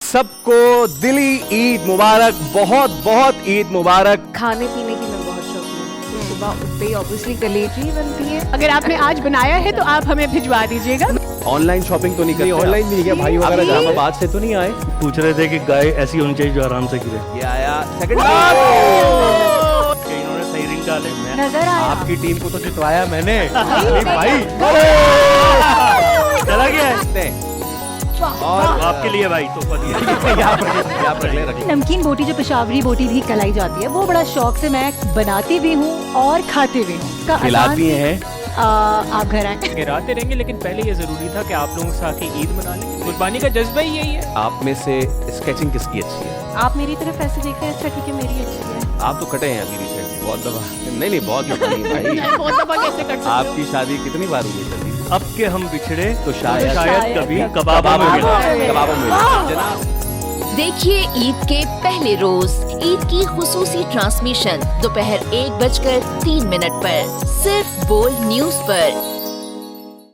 सबको दिली ईद मुबारक, बहुत बहुत ईद मुबारक। खाने पीने की मैं बहुत शौकीन हूँ। सुबह उठते ही ऑब्वियसली कलेजी बनती है। अगर आपने आज बनाया है तो आप हमें भिजवा दीजिएगा। ऑनलाइन शॉपिंग तो नहीं करते? ऑनलाइन नहीं क्या भाई वगैरह जहाँ बात से तो नहीं आए? पूछ रहे थे कि गाय ऐसी होनी चाहिए जो आराम से गिरे। ये आया सेकंड। इन्होंने सही रिंग डाले। नजर आया। आपकी टीम को तो जितवाया मैंने भाई। चला गया है। और आपके लिए भाई तो यहाँ पर ले रखिए। नमकीन बोटी जो पेशावरी बोटी भी कहलाई जाती है, वो बड़ा शौक से मैं बनाती भी हूँ और खाती भी हूँ। खिलाती हैं। आप घर आए गिराते रहेंगे, लेकिन पहले ये जरूरी था कि आप लोगों के साथ ही ईद मना लें। कुर्बानी का जज्बा ही यही है। आप में से स्केचिंग किसकी अच्छी है? आप मेरी तरफ ऐसे देख रहे हैं, अच्छा ठीक है मेरी अच्छी है। आप तो कटे हैं अभी रिसेंट बहुत दफा। नहीं बहुत दफा नहीं भाई। बहुत दफा कैसे कर सकते हो? आपकी शादी कितनी बार हुई है? अब के हम बिछड़े तो शायद कभी कबाबों में मिले। कबाबों में जनाब। देखिए ईद के पहले रोज ईद की खुसूसी ट्रांसमिशन दोपहर 1:03 पर सिर्फ बोल न्यूज पर।